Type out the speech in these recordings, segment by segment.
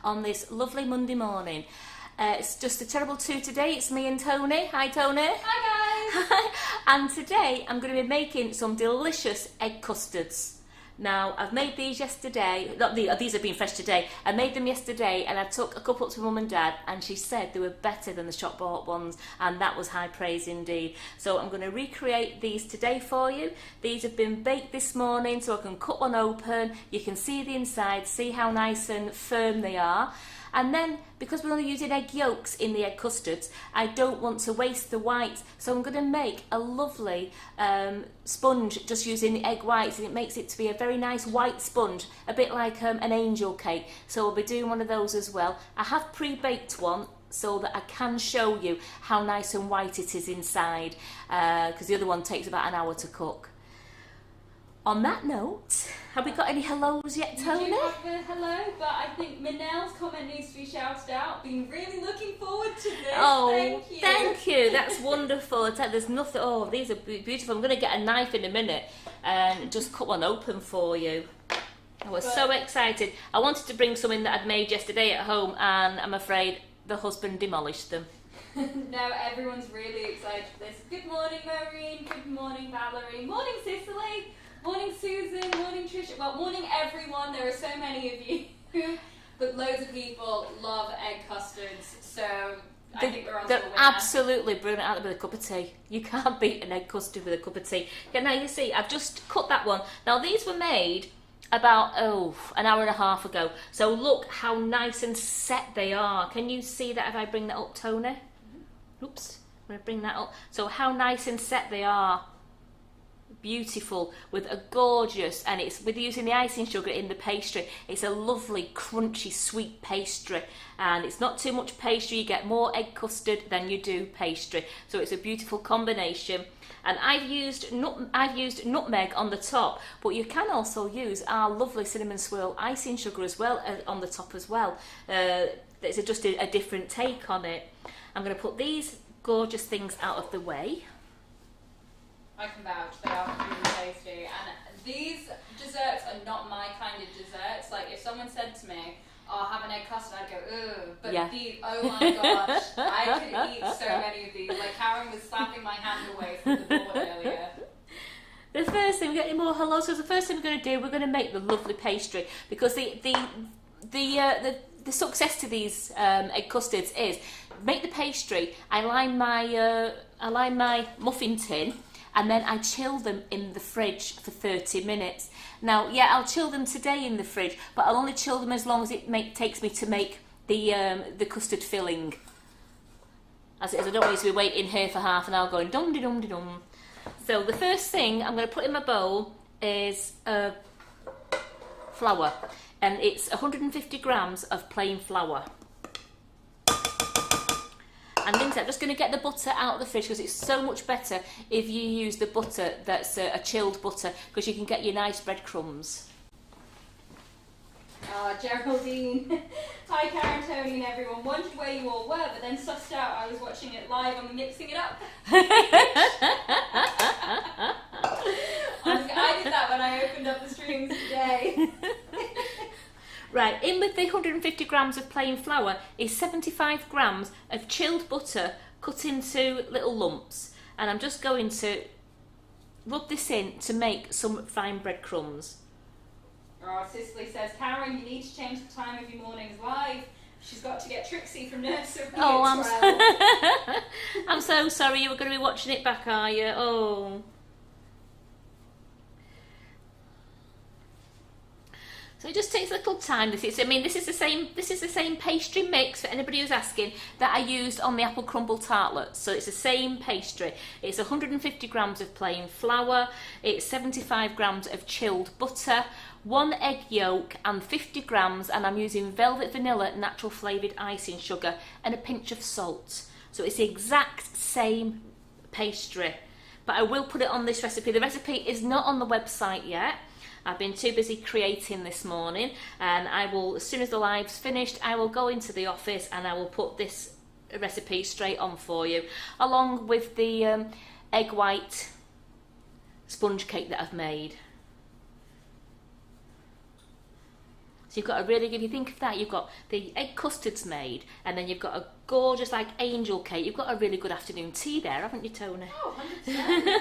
on this lovely Monday morning. It's just a terrible two today. It's me and Tony. Hi Tony. Hi guys. And today I'm going to be making some delicious egg custards. Now, I've made these yesterday, these have been fresh today. I made them yesterday and I took a couple up to Mum and Dad and she said they were better than the shop bought ones, and that was high praise indeed. So I'm going to recreate these today for you. These have been baked this morning so I can cut one open, you can see the inside, see how nice and firm they are. And then, because we're only using egg yolks in the egg custards, I don't want to waste the whites, so I'm going to make a lovely sponge just using the egg whites, and it makes it to be a very nice white sponge, a bit like an angel cake. So I'll be doing one of those as well. I have pre-baked one so that I can show you how nice and white it is inside, because the other one takes about an hour to cook. On that note, have we got any hellos yet, Tony? We do have a hello, but I think Manel's comment needs to be shouted out. Been really looking forward to this. Oh, thank you. Thank you. That's wonderful. There's nothing. Oh, these are beautiful. I'm going to get a knife in a minute and just cut one open for you. I was so excited. I wanted to bring some in that I'd made yesterday at home, and I'm afraid the husband demolished them. No, everyone's really excited for this. Good morning, Maureen. Good morning, Valerie. Morning, Cicely. Morning Susan, morning Trisha, well morning everyone, there are so many of you, but loads of people love egg custards, so I think we're on to a winner. They're absolutely brilliant out with a cup of tea. You can't beat an egg custard with a cup of tea. Yeah, now you see, I've just cut that one. Now these were made about, an hour and a half ago, so look how nice and set they are. Can you see that if I bring that up, Tony? Mm-hmm. Oops, I'm going to bring that up. So how nice and set they are. Beautiful, with a gorgeous, and it's with using the icing sugar in the pastry. It's a lovely crunchy sweet pastry, and it's not too much pastry. You get more egg custard than you do pastry, so it's a beautiful combination. And I've used nutmeg on the top, but you can also use our lovely cinnamon swirl icing sugar as well on the top as well. It's just a different take on it. I'm going to put these gorgeous things out of the way. I can vouch, they are really tasty, and these desserts are not my kind of desserts. Like if someone said to me, oh, have an egg custard, I'd go, ugh, but yeah. These, oh my gosh, I could eat so many of these. Like Karen was slapping my hand away from the board earlier. The first thing, we're getting more hellos, so the first thing we're going to do, we're going to make the lovely pastry, because the success to these egg custards is, make the pastry, I line my muffin tin, and then I chill them in the fridge for 30 minutes. Now, yeah, I'll chill them today in the fridge, but I'll only chill them as long as it takes me to make the custard filling. As it is, I don't want you to be waiting here for half an hour going dum-de-dum-de-dum. So the first thing I'm going to put in my bowl is flour, and it's 150 grams of plain flour. And I'm just going to get the butter out of the fridge, because it's so much better if you use the butter that's a chilled butter, because you can get your nice breadcrumbs. Oh, Geraldine. Hi Karen, Tony and everyone. Wondered where you all were, but then sussed out I was watching it live on the Mixing It Up. I did that when I opened up the streams today. Right, in with the 150 grams of plain flour is 75 grams of chilled butter cut into little lumps. And I'm just going to rub this in to make some fine breadcrumbs. Oh, Cicely says, Karen, you need to change the time of your mornings live. She's got to get Trixie from nursery. Oh, I'm so sorry, you were going to be watching it back, are you? Oh. So it just takes a little time. This is the same pastry mix, for anybody who's asking, that I used on the apple crumble tartlets. So it's the same pastry. It's 150 grams of plain flour, it's 75 grams of chilled butter, 1 egg yolk and 50 grams, and I'm using velvet vanilla natural flavoured icing sugar, and a pinch of salt. So it's the exact same pastry, but I will put it on this recipe. The recipe is not on the website yet. I've been too busy creating this morning, and I will, as soon as the live's finished, I will go into the office and I will put this recipe straight on for you, along with the egg white sponge cake that I've made. So you've got a really good, if you think of that, you've got the egg custards made, and then you've got a gorgeous like angel cake. You've got a really good afternoon tea there, haven't you, Tony? Oh, 100%.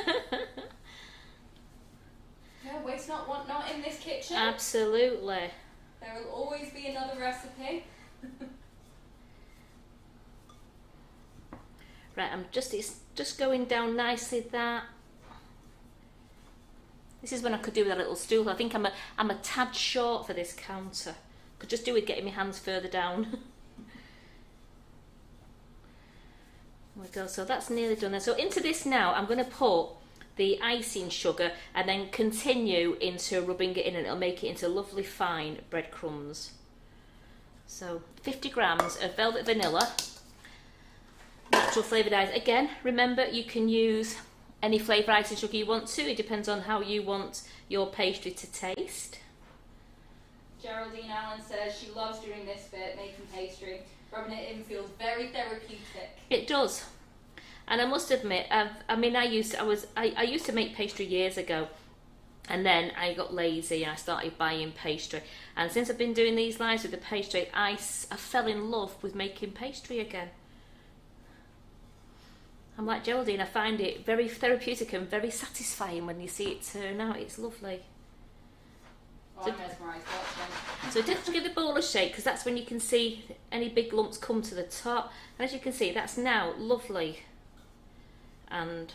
No, waste not, want not in this kitchen. Absolutely. There will always be another recipe. Right, it's just going down nicely that. This is when I could do with a little stool. I think I'm a tad short for this counter. Could just do with getting my hands further down. There we go, so that's nearly done there. So into this now, I'm going to put the icing sugar and then continue into rubbing it in, and it'll make it into lovely fine breadcrumbs. So 50 grams of velvet vanilla, natural flavoured icing. Again, remember you can use any flavoured icing sugar you want to. It depends on how you want your pastry to taste. Geraldine Allen says she loves doing this bit, making pastry. Rubbing it in feels very therapeutic. It does. And I must admit, I used to make pastry years ago, and then I got lazy and I started buying pastry. And since I've been doing these lives with the pastry, I fell in love with making pastry again. I'm like Geraldine, I find it very therapeutic and very satisfying when you see it turn out. It's lovely. Oh, I'm mesmerised watching. So just give the bowl a shake, because that's when you can see any big lumps come to the top. And as you can see, that's now lovely and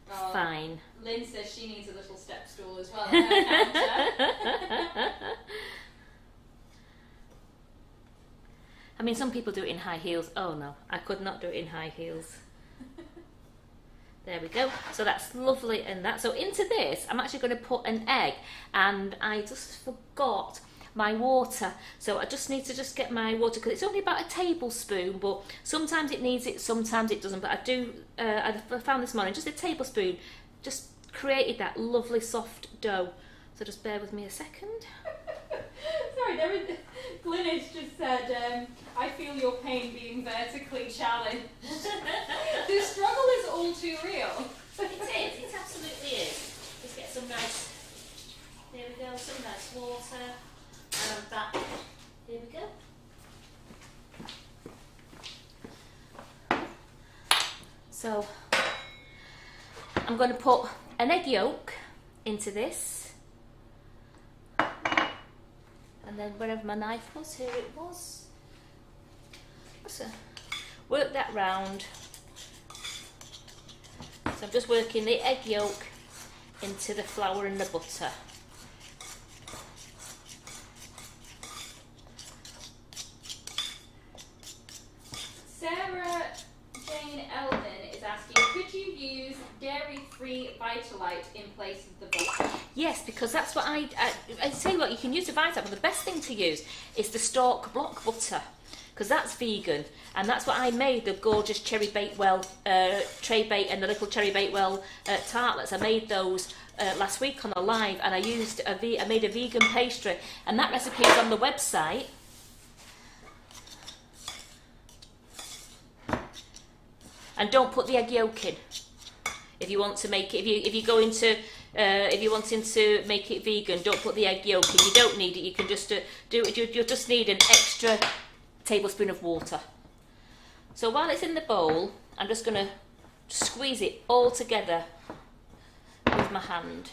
fine. Lynn says she needs a little step stool as well on her counter. I mean, some people do it in high heels. Oh no, I could not do it in high heels. There we go. So that's lovely and that. So into this, I'm actually going to put an egg, and I just forgot my water. So I just need to just get my water, because it's only about a tablespoon, but sometimes it needs it, sometimes it doesn't. But I do, I found this morning, just a tablespoon just created that lovely soft dough. So just bear with me a second. Sorry, Glynis just said, I feel your pain being vertically challenged. The struggle is all too real. It absolutely is. Let's get some nice, there we go, some nice water, and that, here we go. So, I'm going to put an egg yolk into this. And then wherever my knife was, here it was. So work that round. So I'm just working the egg yolk into the flour and the butter. Sarah Jane Eldon is asking, could you use dairy-free Vitalite in place of the butter? Yes, because that's what I tell you what, you can use the Vitalite, but the best thing to use is the Stork block butter, because that's vegan, and that's what I made the gorgeous Cherry Bakewell tray bake and the little Cherry Bakewell tartlets. I made those last week on a live, and I made a vegan pastry, and that recipe is on the website. And don't put the egg yolk in if you want to make it. If you're wanting to make it vegan, don't put the egg yolk in. You don't need it. You can just do it. You'll just need an extra tablespoon of water. So while it's in the bowl, I'm just going to squeeze it all together with my hand,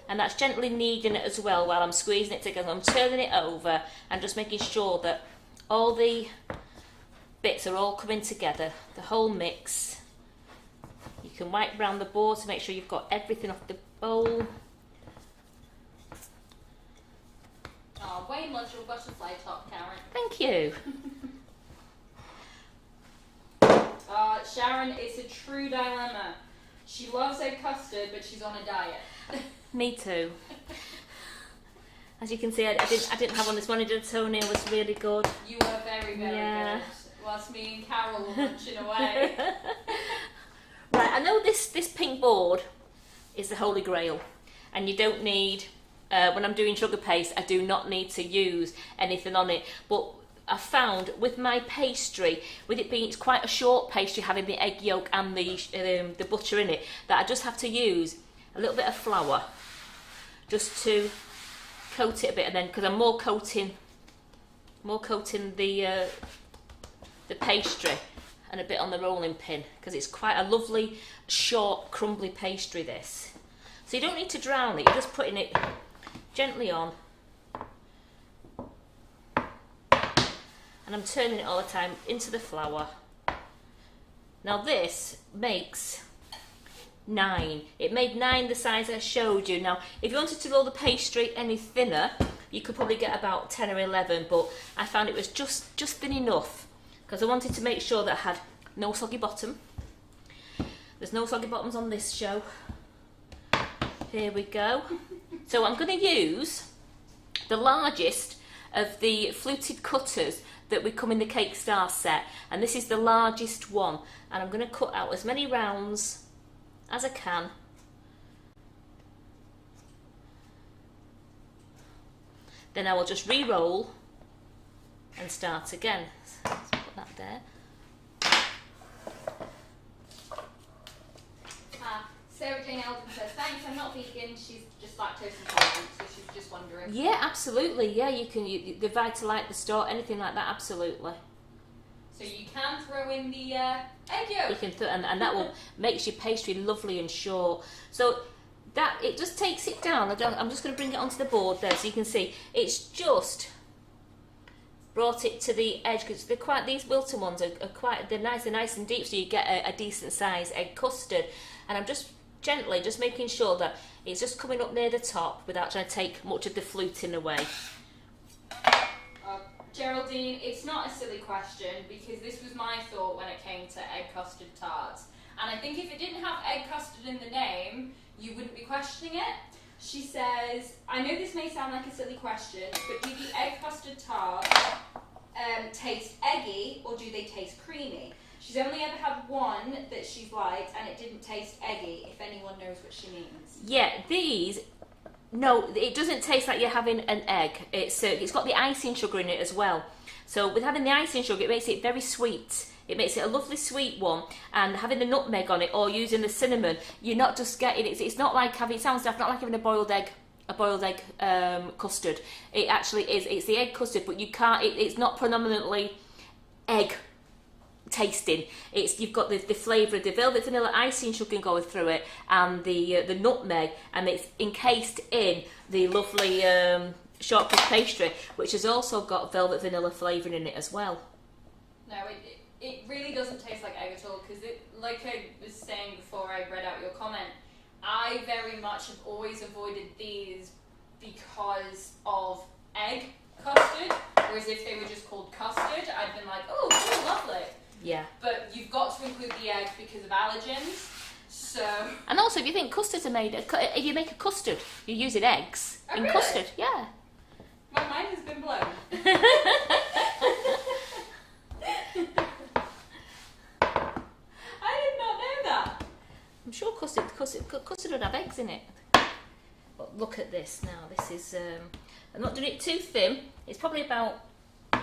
and that's gently kneading it as well while I'm squeezing it together. I'm turning it over and just making sure that all the bits are all coming together, the whole mix. You can wipe round the board to make sure you've got everything off the bowl. Oh, Wayne loves your butterfly top, Karen. Thank you. Sharon, it's a true dilemma. She loves her custard, but she's on a diet. Me too. As you can see, I didn't have one this morning. Did Tony? It was really good. You were very, very good. Whilst me and Carol were munching away. Right, I know this pink board is the holy grail, and you don't need, when I'm doing sugar paste, I do not need to use anything on it, but I found with my pastry, with it being, it's quite a short pastry, having the egg yolk and the butter in it, that I just have to use a little bit of flour just to coat it a bit, and then because I'm more coating the pastry and a bit on the rolling pin, because it's quite a lovely short crumbly pastry this. So you don't need to drown it, you're just putting it gently on, and I'm turning it all the time into the flour. Now this makes 9. It made 9 the size I showed you. Now if you wanted to roll the pastry any thinner, you could probably get about 10 or 11, but I found it was just thin enough, because I wanted to make sure that I had no soggy bottom. There's no soggy bottoms on this show. Here we go. So I'm going to use the largest of the fluted cutters that we come in the Cake Star set, and this is the largest one, and I'm going to cut out as many rounds as I can. Then I will just re-roll and start again. So let's put that there. Sarah Jane Eldon says, thanks, I'm not vegan, she's just lactose intolerant, so she's just wondering. Yeah, absolutely, yeah, you can, the Vitalite, the Store, anything like that, absolutely. So you can throw in the egg yolk. You can and that will makes your pastry lovely and short. So that, it just takes it down. I'm just going to bring it onto the board there so you can see. It's just brought it to the edge, because they're quite, these Wilton ones are quite, they're nice and deep, so you get a decent size egg custard. And I'm just gently just making sure that it's just coming up near the top without trying to take much of the fluting away. Geraldine, it's not a silly question, because this was my thought when it came to egg custard tarts. And I think if it didn't have egg custard in the name, you wouldn't be questioning it. She says, I know this may sound like a silly question, but do the egg custard tarts taste eggy, or do they taste creamy? She's only ever had one that she's liked, and it didn't taste eggy, if anyone knows what she means. Yeah, these, no, it doesn't taste like you're having an egg. It's got the icing sugar in it as well. So with having the icing sugar, it makes it very sweet. It makes it a lovely sweet one, and having the nutmeg on it or using the cinnamon, you're not just getting it. It's not like having, it sounds daft, not like having a boiled egg custard. It actually is. It's the egg custard, but you can't. It's not predominantly egg tasting. It's, you've got the flavour of the velvet vanilla icing sugar going through it, and the nutmeg, and it's encased in the lovely shortcrust pastry, which has also got velvet vanilla flavouring in it as well. No, it really doesn't taste like egg at all, because like I was saying before I read out your comment, I very much have always avoided these because of egg custard, whereas if they were just called custard, I'd been like, oh, cool, lovely. Yeah. But you've got to include the egg because of allergens, so... And also, if you think custards are made, if you make a custard, you're using eggs in really? custard. Yeah. My mind has been blown. I did not know that. I'm sure custard would have eggs in it. But look at this now. This is, I'm not doing it too thin. It's probably about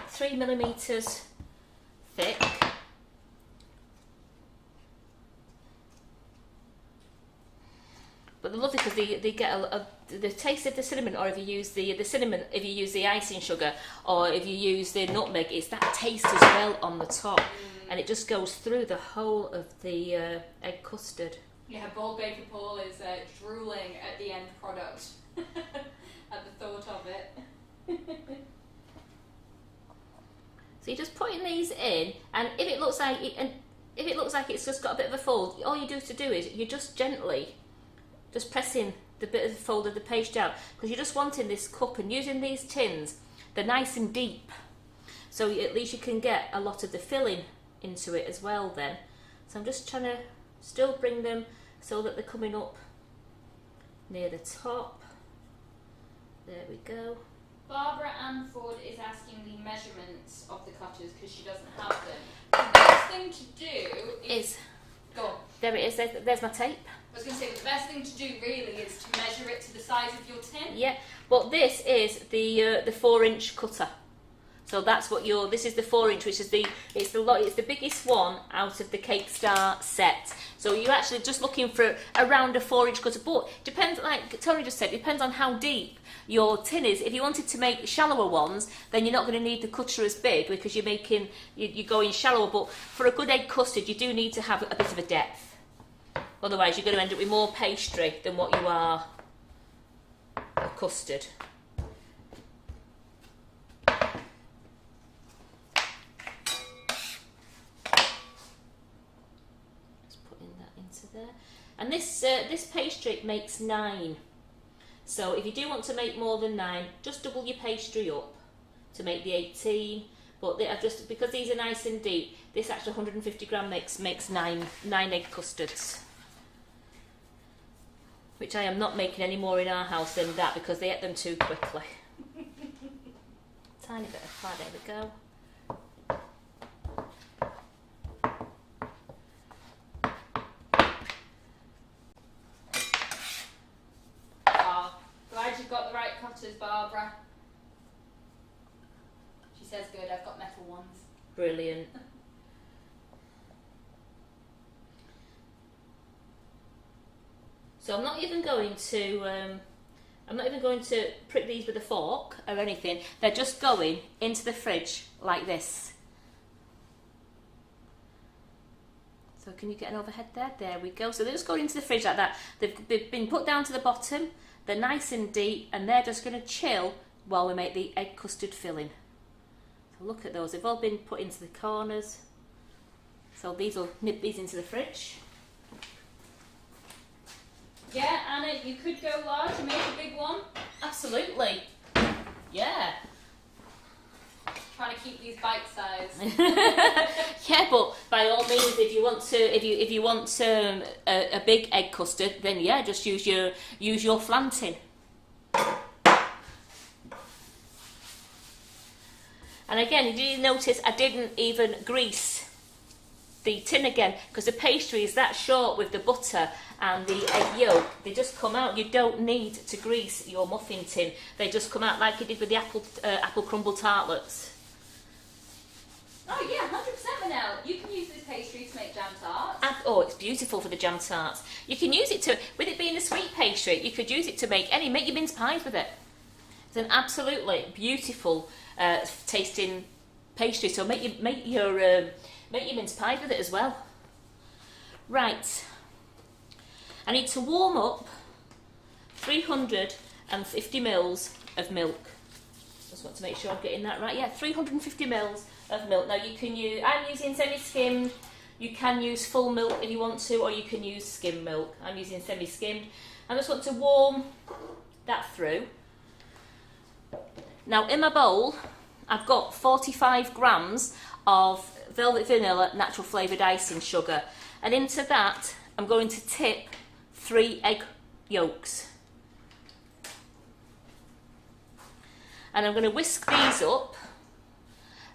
3 millimetres thick. But they're lovely because they get the taste of the cinnamon, or if you use the cinnamon, if you use the icing sugar, or if you use the nutmeg, it's that taste as well on the top, and it just goes through the whole of the egg custard. Yeah, Bold Baker Paul is drooling at the end product at the thought of it. So you're just putting these in, and if it looks like it's just got a bit of a fold, all you do is you're just gently just pressing the bit of the fold of the pastry out, because you're just wanting this cup, and using these tins, they're nice and deep, so at least you can get a lot of the filling into it as well then. So I'm just trying to still bring them so that they're coming up near the top. There we go. Barbara Ann Ford is asking the measurements of the cutters because she doesn't have them. The best thing to do is... Go on. There it is, there's my tape. I was going to say, the best thing to do really is to measure it to the size of your tin. Yeah, well this is the 4-inch cutter. So that's what this is the 4-inch, which is it's the biggest one out of the Cake Star set. So you're actually just looking for around a 4-inch cutter. But depends, like Tony just said, it depends on how deep your tin is. If you wanted to make shallower ones, then you're not going to need the cutter as big because you're going shallower. But for a good egg custard, you do need to have a bit of a depth. Otherwise, you're going to end up with more pastry than what you are custard. There. And this pastry makes 9, so if you do want to make more than 9, just double your pastry up to make the 18. But because these are nice and deep, this extra 150 gram makes 9 egg custards, which I am not making any more in our house than that because they ate them too quickly. Tiny bit of flour, there we go. Got the right cutters, Barbara. She says good, I've got metal ones. Brilliant. So I'm not even going to prick these with a fork or anything. They're just going into the fridge like this. So can you get an overhead there? There we go. So they're just going into the fridge like that. They've been put down to the bottom. They're nice and deep, and they're just going to chill while we make the egg custard filling. So look at those. They've all been put into the corners. So these will nip these into the fridge. Yeah, Anna, you could go large and make a big one. Absolutely. Yeah. Trying to keep these bite sized. Yeah, but by all means, if you want a big egg custard, then yeah, just use your flan tin. And again, did you notice I didn't even grease the tin again because the pastry is that short with the butter and the egg yolk. They just come out. You don't need to grease your muffin tin. They just come out like you did with the apple crumble tartlets. Oh yeah, 100% Manel. You can use this pastry to make jam tarts. Oh, it's beautiful for the jam tarts. You can use it with it being a sweet pastry, you could use it to make your mince pies with it. It's an absolutely beautiful tasting pastry. So make your mince pies with it as well. Right. I need to warm up 350 mils of milk. Just want to make sure I'm getting that right. Yeah, 350 mils of milk. Now I'm using semi-skimmed. You can use full milk if you want to, or you can use skim milk. I'm using semi-skimmed. I just want to warm that through. Now in my bowl, I've got 45 grams of velvet vanilla natural flavoured icing sugar, and into that I'm going to tip 3 egg yolks. And I'm going to whisk these up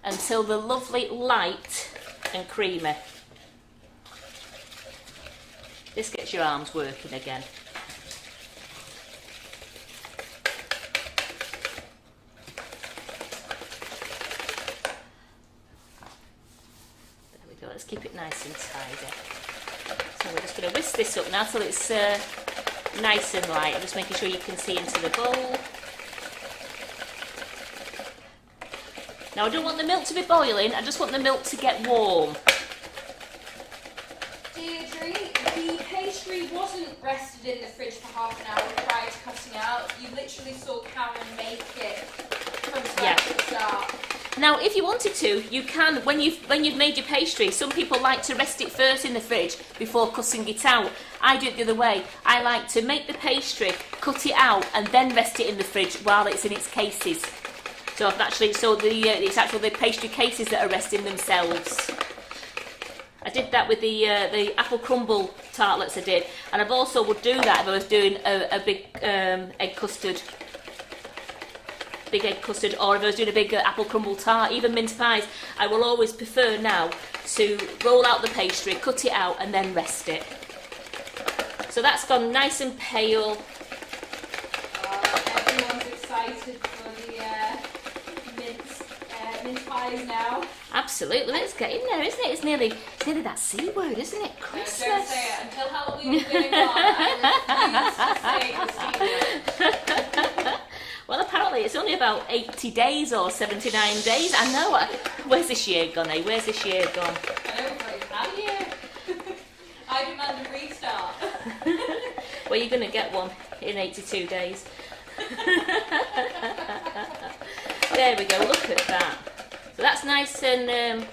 until they're lovely, light and creamy. This gets your arms working again. There we go, let's keep it nice and tidy. So we're just going to whisk this up now till it's nice and light. I'm just making sure you can see into the bowl. Now I don't want the milk to be boiling, I just want the milk to get warm. Deirdre, the pastry wasn't rested in the fridge for half an hour prior to cutting out. You literally saw Karen make it from scratch to the start. Now if you wanted to, you can, when you've made your pastry, some people like to rest it first in the fridge before cutting it out. I do it the other way. I like to make the pastry, cut it out and then rest it in the fridge while it's in its cases. So it's actually the pastry cases that are resting themselves. I did that with the apple crumble tartlets I did, and I've also would do that if I was doing a big egg custard, or if I was doing a big apple crumble tart, even mince pies. I will always prefer now to roll out the pastry, cut it out, and then rest it. So that's gone nice and pale. Everyone's excited for the mince pies now. Absolutely, it's getting there, isn't it? It's nearly that C word, isn't it? Christmas. No, don't say it. Until Halloween is going on, I refuse to say the C word. Well, exactly. It's only about 80 days or 79 days. I know. Where's this year gone, eh? Where's this year gone? I know, but it's had a year. I demand a restart. Well, you're going to get one in 82 days. There we go, look at that. So that's nice and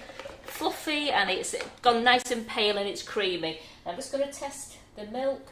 fluffy, and it's gone nice and pale and it's creamy. I'm just going to test the milk.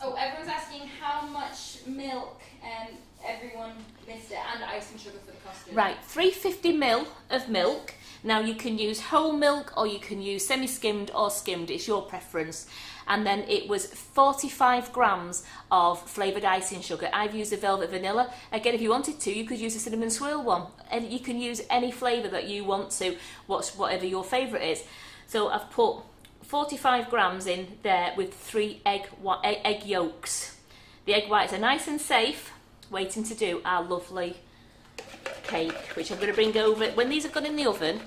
Oh, everyone's asking how much milk, and everyone missed it, and icing sugar for the custard. Right, 350ml of milk. Now you can use whole milk or you can use semi-skimmed or skimmed, it's your preference. And then it was 45 grams of flavoured icing sugar. I've used the velvet vanilla. Again, if you wanted to, you could use the cinnamon swirl one. And you can use any flavour that you want to, whatever your favourite is. So I've put 45 grams in there with 3 egg yolks. The egg whites are nice and safe, waiting to do our lovely cake, which I'm going to bring over. When these have gone in the oven,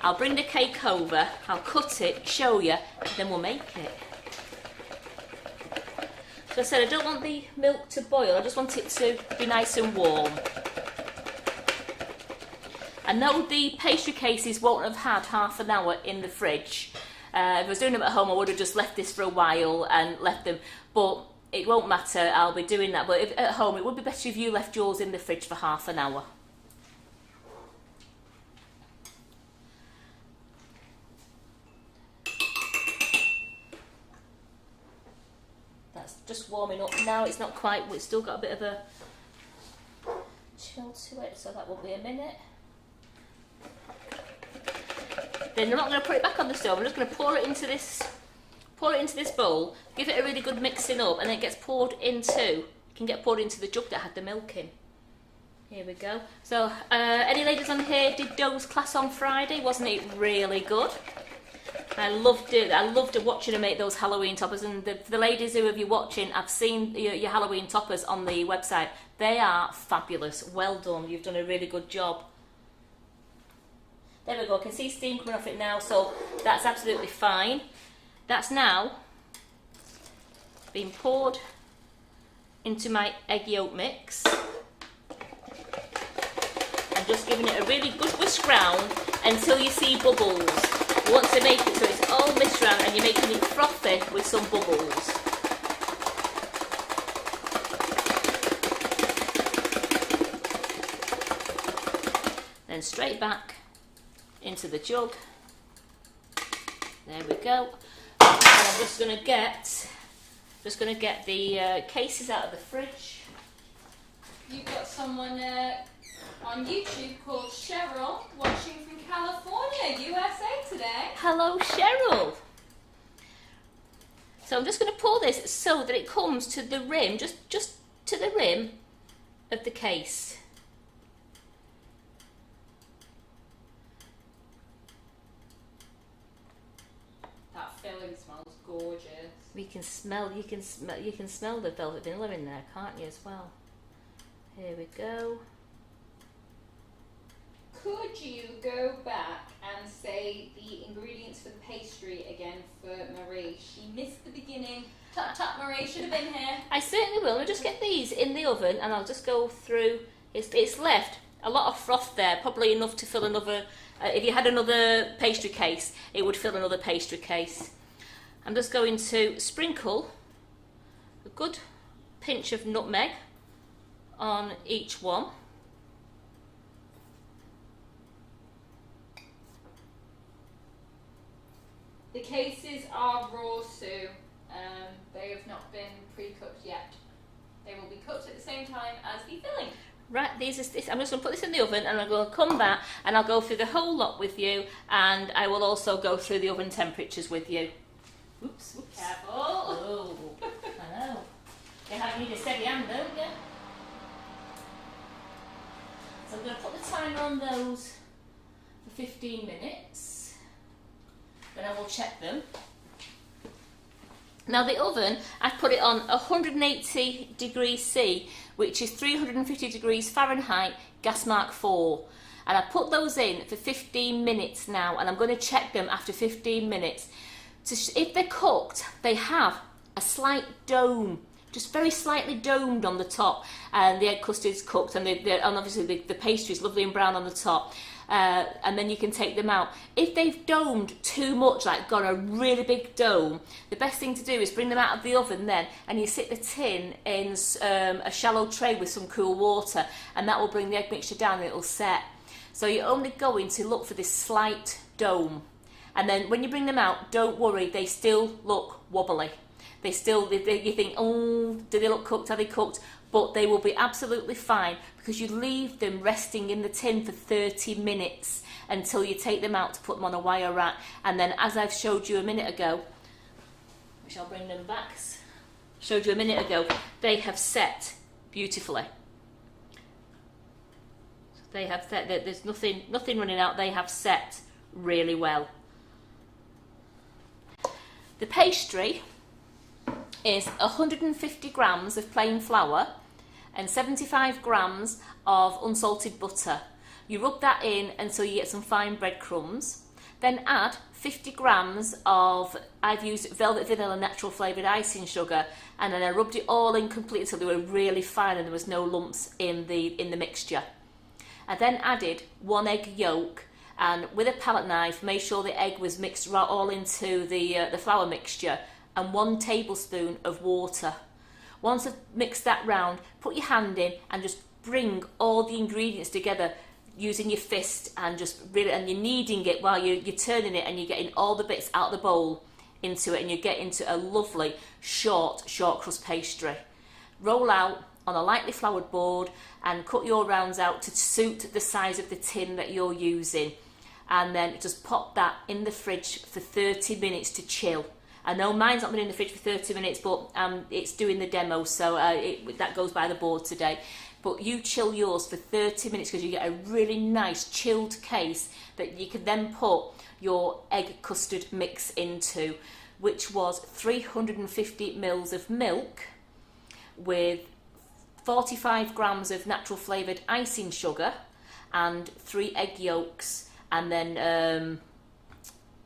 I'll bring the cake over, I'll cut it, show you, and then we'll make it. So I said I don't want the milk to boil, I just want it to be nice and warm. I know the pastry cases won't have had half an hour in the fridge. If I was doing them at home, I would have just left this for a while and left them, but it won't matter, I'll be doing that. But at home, it would be better if you left yours in the fridge for half an hour. That's just warming up now. It's not quite, it's still got a bit of a chill to it, so that will be a minute. Then I'm not going to put it back on the stove. I'm just going to pour it into this bowl, give it a really good mixing up, and then it gets poured into, can get poured into the jug that had the milk in. Here we go. So, any ladies on here did Dough's class on Friday? Wasn't it really good? I loved it. I loved watching her make those Halloween toppers. And the ladies who have you watching, I've seen your Halloween toppers on the website. They are fabulous. Well done. You've done a really good job. There we go. I can see steam coming off it now, so that's absolutely fine. That's now being poured into my egg yolk mix. I'm just giving it a really good whisk round until you see bubbles. You want to make it so it's all mixed around and you're making it frothy with some bubbles. Then straight back into the jug. There we go. And I'm just going to get the cases out of the fridge. You've got someone on YouTube called Cheryl watching from California, USA today. Hello, Cheryl. So I'm just going to pour this so that it comes to the rim, just to the rim of the case. That filling smells gorgeous. You can smell the velvet vanilla in there, can't you, as well? Here we go. Could you go back and say the ingredients for the pastry again for Marie? She missed the beginning. Tut tut, Marie should have been here. I certainly will. I'll just get these in the oven and I'll just go through. It's left a lot of froth there, probably enough to fill another. If you had another pastry case, it would fill another pastry case. I'm just going to sprinkle a good pinch of nutmeg on each one. The cases are raw, Sue. They have not been pre-cooked yet. They will be cooked at the same time as the filling. Right, I'm just going to put this in the oven and I'm going to come back and I'll go through the whole lot with you, and I will also go through the oven temperatures with you. Oops, oops. Careful. Oh, I know. You need a steady hand, don't you? So I'm going to put the timer on those for 15 minutes. Then I will check them. Now the oven, I've put it on 180 degrees C, which is 350 degrees Fahrenheit, gas mark 4. And I put those in for 15 minutes now, and I'm going to check them after 15 minutes. If they're cooked, they have a slight dome, just very slightly domed on the top, and the egg custard's cooked, and, and obviously the pastry's lovely and brown on the top. And then you can take them out. If they've domed too much, like got a really big dome, the best thing to do is bring them out of the oven then, and you sit the tin in a shallow tray with some cool water, and that will bring the egg mixture down and it'll set. So you're only going to look for this slight dome. And then when you bring them out, don't worry, they still look wobbly. You think, oh, do they look cooked? Are they cooked? But they will be absolutely fine, because you leave them resting in the tin for 30 minutes until you take them out to put them on a wire rack. And then, as I've showed you a minute ago, which I'll bring them back, they have set beautifully. They have set, there's nothing running out, they have set really well. The pastry is 150 grams of plain flour and 75 grams of unsalted butter. You rub that in until you get some fine breadcrumbs. Then add 50 grams of, I've used velvet vanilla natural flavoured icing sugar, and then I rubbed it all in completely until they were really fine and there was no lumps in the mixture. I then added 1 egg yolk, and with a palette knife made sure the egg was mixed right all into the flour mixture, and 1 tablespoon of water. Once I've mixed that round, put your hand in and just bring all the ingredients together using your fist, and just really, and you're kneading it while you're turning it, and you're getting all the bits out of the bowl into it, and you get into a lovely short crust pastry. Roll out on a lightly floured board and cut your rounds out to suit the size of the tin that you're using, and then just pop that in the fridge for 30 minutes to chill. I know mine's not been in the fridge for 30 minutes, but it's doing the demo, so that goes by the board today. But you chill yours for 30 minutes, because you get a really nice chilled case that you can then put your egg custard mix into, which was 350 mils of milk with 45 grams of natural flavoured icing sugar and 3 egg yolks, and then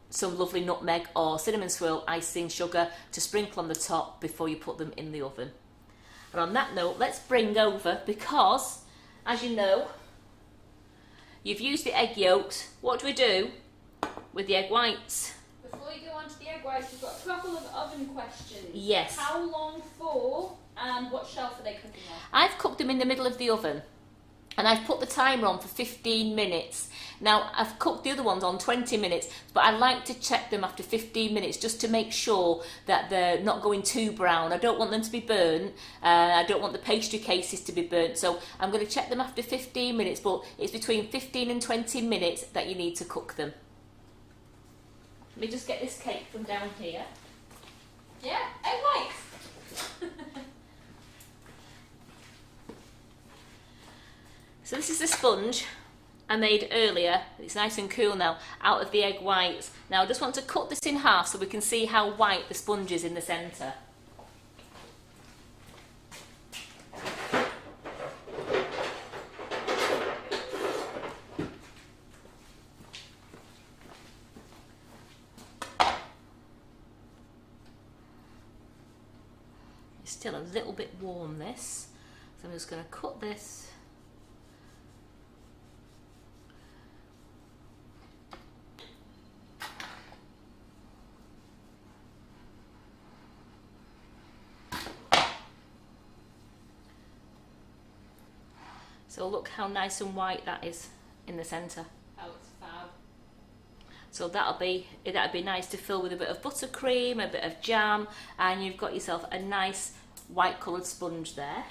some lovely nutmeg or cinnamon swirl icing sugar to sprinkle on the top before you put them in the oven. And on that note, let's bring over, because as you know, you've used the egg yolks. What do we do with the egg whites? Before you go on to the egg whites, we've got a couple of oven questions. Yes. How long for, and what shelf are they cooking on? I've cooked them in the middle of the oven, and I've put the timer on for 15 minutes. Now, I've cooked the other ones on 20 minutes, but I like to check them after 15 minutes just to make sure that they're not going too brown. I don't want them to be burnt. I don't want the pastry cases to be burnt. So I'm going to check them after 15 minutes, but it's between 15 and 20 minutes that you need to cook them. Let me just get this cake from down here. Yeah, egg whites. So this is the sponge I made earlier. It's nice and cool now, out of the egg whites. Now I just want to cut this in half so we can see how white the sponge is in the centre. It's still a little bit warm, this, so I'm just going to cut this. So look how nice and white that is in the centre. Oh, it's fab. So that'd be nice to fill with a bit of buttercream, a bit of jam, and you've got yourself a nice white coloured sponge there.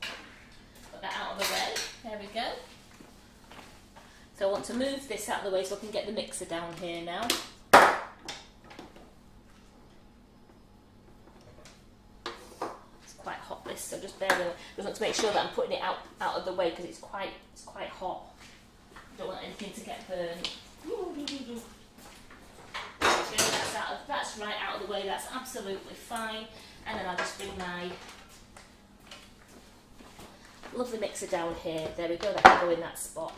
Put that out of the way. There we go. So I want to move this out of the way so I can get the mixer down here now. So just bear with me. I just want to make sure that I'm putting it out of the way, because it's quite hot. I don't want anything to get burned. That's right out of the way. That's absolutely fine. And then I'll just bring my lovely mixer down here. There we go. That can go in that spot.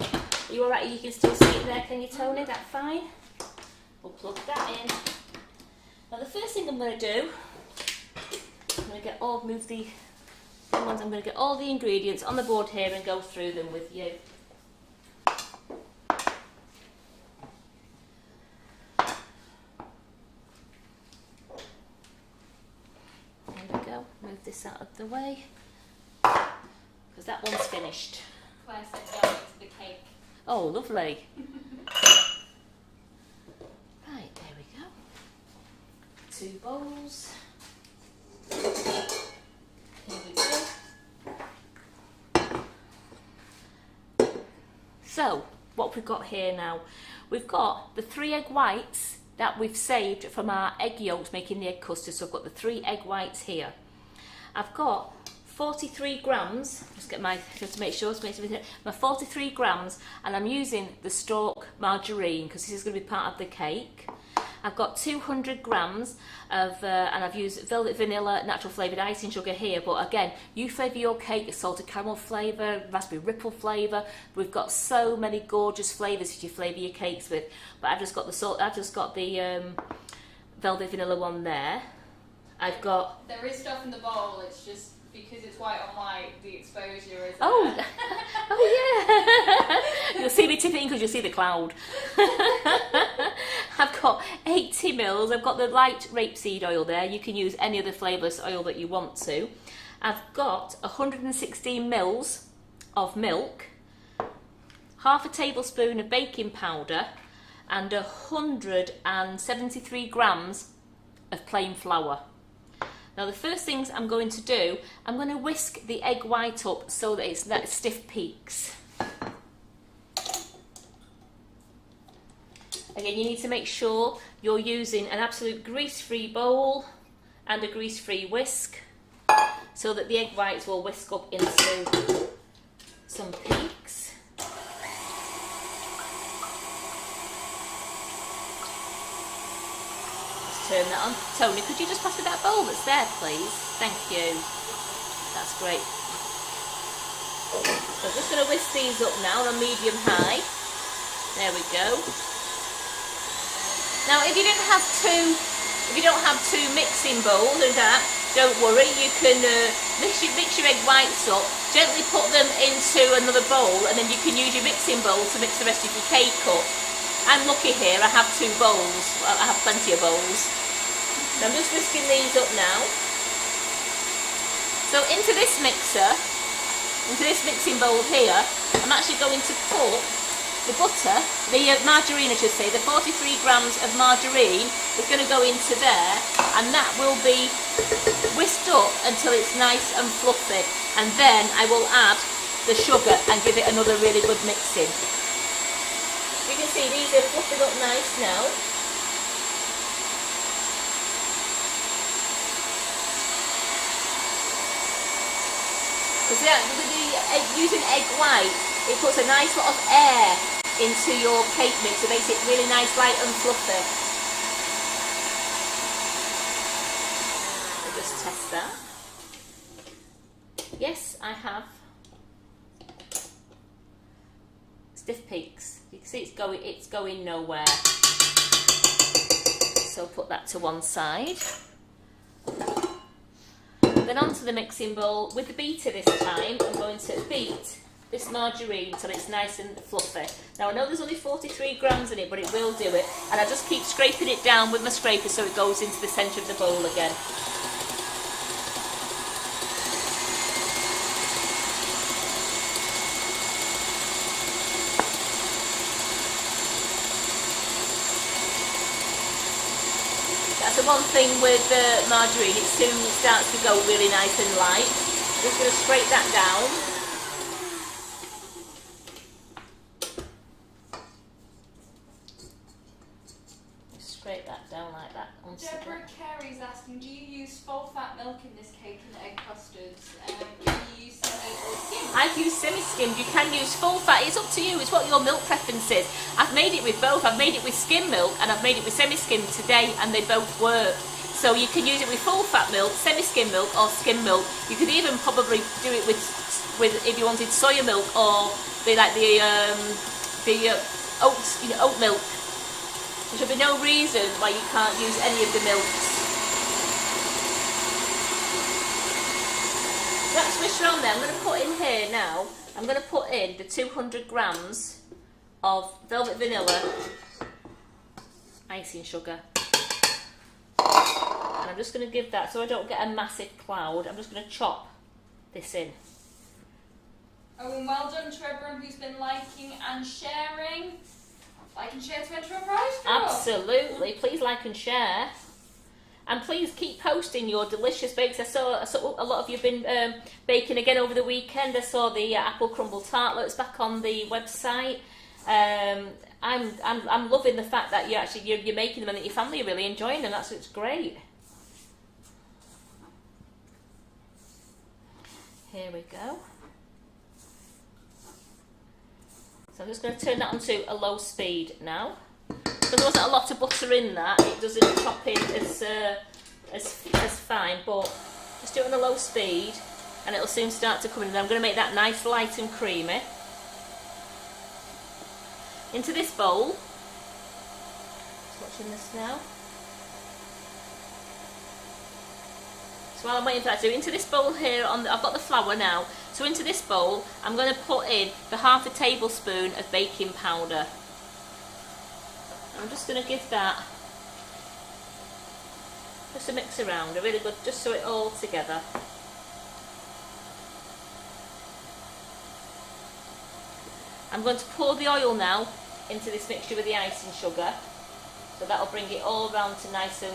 Are you all right? You can still see it there, can you, Tony? That fine? We'll plug that in. Now the first thing I'm going to do, I'm going to get all the ingredients on the board here and go through them with you. There we go, move this out of the way, because that one's finished. Claire said go into the cake. Oh, lovely. Right, there we go. 2 bowls. Here we go. So, what we've got here now, we've got the 3 egg whites that we've saved from our egg yolks making the egg custard. So I've got the 3 egg whites here. I've got 43 grams, just to make sure, my 43 grams, and I'm using the stalk margarine because this is going to be part of the cake. I've got 200 grams of, and I've used velvet vanilla, natural flavoured icing sugar here, but again, you flavour your cake, salted caramel flavour, raspberry ripple flavour. We've got so many gorgeous flavours that you flavour your cakes with, but I've just got the velvet vanilla one there. I've got... There is stuff in the bowl, it's just because it's white on white, the exposure is... Oh yeah! You'll see me tipping because you'll see the cloud. I've got 80 mils. I've got the light rapeseed oil there. You can use any other flavourless oil that you want to. I've got 116 mils of milk, half a tablespoon of baking powder, and 173 grams of plain flour. Now the first things I'm going to do, I'm going to whisk the egg white up so that it's that stiff peaks. Again, you need to make sure you're using an absolute grease-free bowl and a grease-free whisk so that the egg whites will whisk up into some peaks. Turn that on. Tony, could you just pass me that bowl that's there, please? Thank you. That's great. So I'm just going to whisk these up now on medium-high. There we go. Now, if you don't have two mixing bowls and that, don't worry. You can mix your egg whites up, gently put them into another bowl, and then you can use your mixing bowl to mix the rest of your cake up. I'm lucky here, I have 2 bowls. I have plenty of bowls. So I'm just whisking these up now. So into this mixing bowl here, I'm actually going to put the butter, the margarine I should say, the 43 grams of margarine is going to go into there, and that will be whisked up until it's nice and fluffy. And then I will add the sugar and give it another really good mixing. You can see these are fluffing up nice now. Because using egg white, it puts a nice lot of air into your cake mix. It makes it really nice, light and fluffy. I'll just test that. Yes, I have stiff peaks. You can see it's going nowhere. So put that to one side. Then onto the mixing bowl with the beater this time. I'm going to beat this margarine until it's nice and fluffy. Now I know there's only 43 grams in it, but it will do it. And I just keep scraping it down with my scraper so it goes into the centre of the bowl again. That's the one thing with margarine, it soon starts to go really nice and light. I'm just going to scrape that down. Just scrape that down like that. Deborah Carey's asking, do you use full fat milk in this cake and egg custards? Do you use semi or skimmed? I've used semi-skimmed. You can use full fat. It's up to you. It's what your milk preference is. I've made it with both. I've made it with skim milk and I've made it with semi-skimmed today, and they both work. So you can use it with full fat milk, semi-skim milk, or skim milk. You could even probably do it with if you wanted soya milk or oat milk. There should be no reason why you can't use any of the milks. That's swish around there. I'm going to put in here now, I'm going to put in the 200 grams of velvet vanilla icing sugar. And I'm just going to give that, so I don't get a massive cloud, I'm just going to chop this in. Oh, and well done to everyone who's been liking and sharing. Like and share to enter a prize draw. Absolutely. Please like and share. And please keep posting your delicious bakes. I saw a lot of you have been baking again over the weekend. I saw the apple crumble tartlets back on the website. I'm loving the fact that you're making them and that your family are really enjoying them. It's great. Here we go. So I'm just going to turn that onto a low speed now. Because there wasn't a lot of butter in that, it doesn't chop in as fine, but just do it on a low speed and it'll soon start to come in. And I'm going to make that nice light and creamy. Into this bowl, just watching this now. So while I'm waiting for that to do, into this bowl here, I've got the flour now, so into this bowl I'm going to put in the half a tablespoon of baking powder. I'm just going to give that just a mix around, a really good, just so it all together. I'm going to pour the oil now into this mixture with the icing sugar, so that'll bring it all round to nice and,